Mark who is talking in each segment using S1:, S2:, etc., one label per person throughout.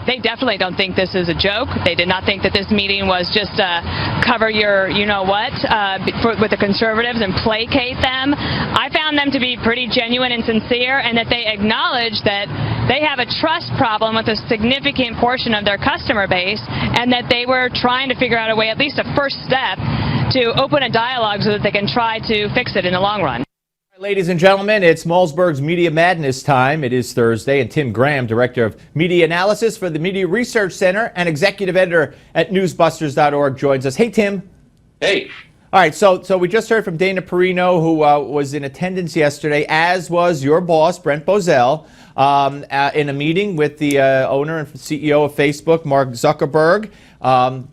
S1: They definitely don't think this is a joke. They did not think that this meeting was just cover your you-know-what with the conservatives and placate them. I found them to be pretty genuine and sincere, and that they acknowledge that they have a trust problem with a significant portion of their customer base, and that they were trying to figure out a way, at least a first step, to open a dialogue so that they can try to fix it in the long run.
S2: Ladies and gentlemen, it's Malzberg's Media Madness time. It is Thursday, and Tim Graham, Director of Media Analysis for the Media Research Center and Executive Editor at newsbusters.org, joins us. Hey, Tim.
S3: Hey.
S2: All right, so we just heard from Dana Perino, who was in attendance yesterday, as was your boss, Brent Bozell, in a meeting with the owner and CEO of Facebook, Mark Zuckerberg.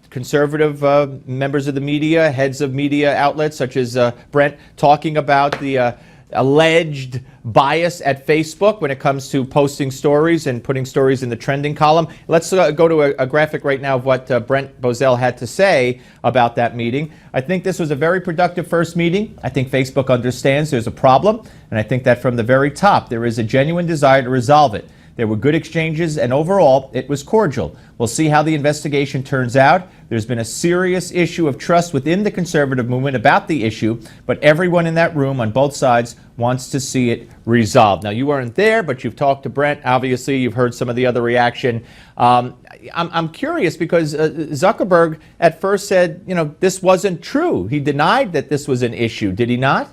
S2: Conservative members of the media, heads of media outlets such as Brent, talking about the alleged bias at Facebook when it comes to posting stories and putting stories in the trending column. Let's go to a graphic right now of what Brent Bozell had to say about that meeting. I think this was a very productive first meeting. I think Facebook understands there's a problem, and I think that from the very top there is a genuine desire to resolve it. There were good exchanges, and overall, it was cordial. We'll see how the investigation turns out. There's been a serious issue of trust within the conservative movement about the issue, but everyone in that room on both sides wants to see it resolved. Now, you weren't there, but you've talked to Brent. Obviously, you've heard some of the other reaction. I'm curious because Zuckerberg at first said, this wasn't true. He denied that this was an issue. Did he not?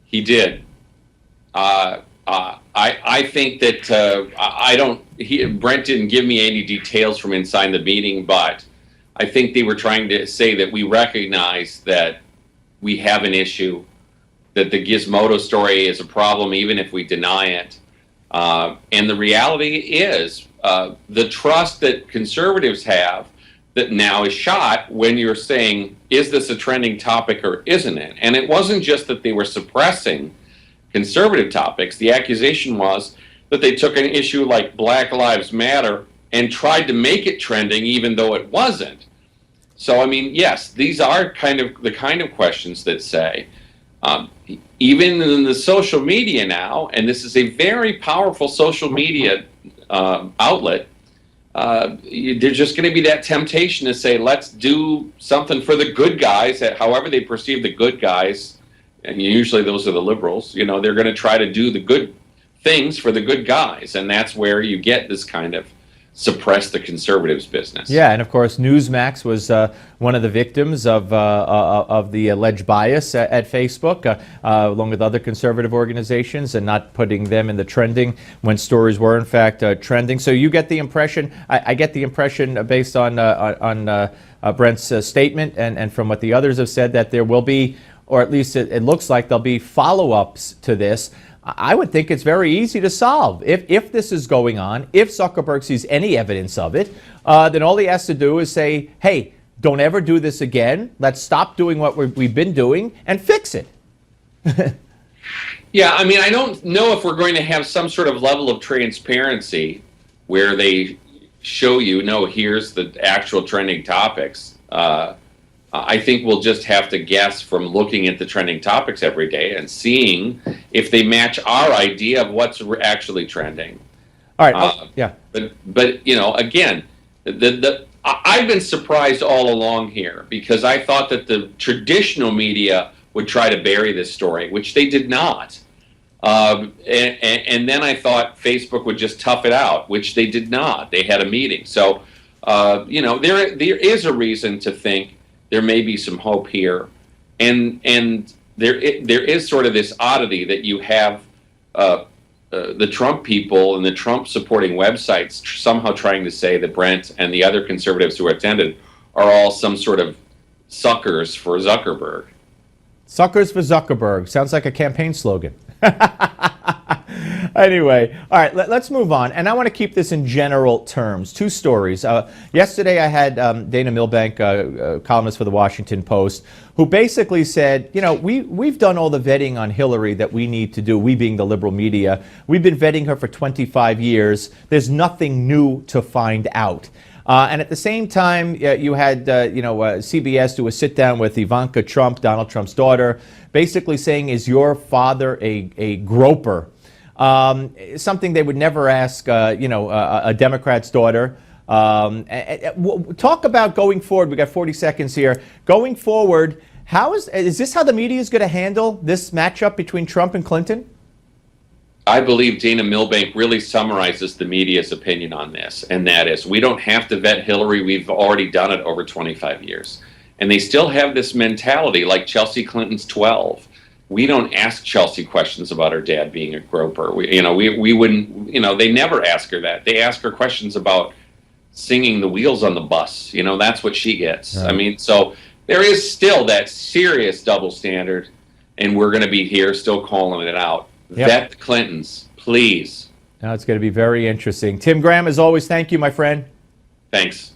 S3: He did. I think that Brent didn't give me any details from inside the meeting, but I think they were trying to say that we recognize that we have an issue, that the Gizmodo story is a problem even if we deny it. And the reality is the trust that conservatives have that now is shot when you're saying, is this a trending topic or isn't it? And it wasn't just that they were suppressing conservative topics. The accusation was that they took an issue like Black Lives Matter and tried to make it trending even though it wasn't. So, I mean, yes, these are the kind of questions that say, even in the social media now, and this is a very powerful social media outlet, there's just going to be that temptation to say, let's do something for the good guys, however they perceive the good guys. And usually those are the liberals, they're going to try to do the good things for the good guys. And that's where you get this kind of suppress the conservatives business.
S2: Yeah, and of course, Newsmax was one of the victims of the alleged bias at Facebook, along with other conservative organizations, and not putting them in the trending when stories were in fact trending. So you get the impression, I get the impression based on Brent's statement and from what the others have said, that there will be, or at least it looks like there'll be follow-ups to this. I would think it's very easy to solve. If this is going on, if Zuckerberg sees any evidence of it, then all he has to do is say, hey, don't ever do this again. Let's stop doing what we've been doing and fix it.
S3: Yeah, I mean, I don't know if we're going to have some sort of level of transparency where they show you, no, here's the actual trending topics. I think we'll just have to guess from looking at the trending topics every day and seeing if they match our idea of what's actually trending.
S2: All right. Yeah.
S3: But again, I've been surprised all along here because I thought that the traditional media would try to bury this story, which they did not. And then I thought Facebook would just tough it out, which they did not. They had a meeting. So, there is a reason to think there may be some hope here, and there is sort of this oddity that you have the Trump people and the Trump supporting websites somehow trying to say that Brent and the other conservatives who attended are all some sort of suckers for Zuckerberg.
S2: Suckers for Zuckerberg sounds like a campaign slogan. Anyway, all right, let's move on. And I want to keep this in general terms. Two stories. Yesterday I had Dana Milbank, columnist for the Washington Post, who basically said, we've done all the vetting on Hillary that we need to do, we being the liberal media. We've been vetting her for 25 years. There's nothing new to find out. And at the same time, you had, CBS do a sit-down with Ivanka Trump, Donald Trump's daughter, basically saying, is your father a groper? something they would never ask, a Democrat's daughter. Talk about going forward. We got 40 seconds here. Going forward, is this how the media is going to handle this matchup between Trump and Clinton?
S3: I believe Dana Milbank really summarizes the media's opinion on this, and that is, we don't have to vet Hillary. We've already done it over 25 years. And they still have this mentality like Chelsea Clinton's 12. We don't ask Chelsea questions about her dad being a groper. We wouldn't, they never ask her that. They ask her questions about singing the wheels on the bus. That's what she gets.
S2: Right.
S3: I mean, so there is still that serious double standard, and we're going to be here still calling it out.
S2: Yep.
S3: Vet the Clintons, please.
S2: Now it's going to be very interesting. Tim Graham, as always, thank you, my friend.
S3: Thanks.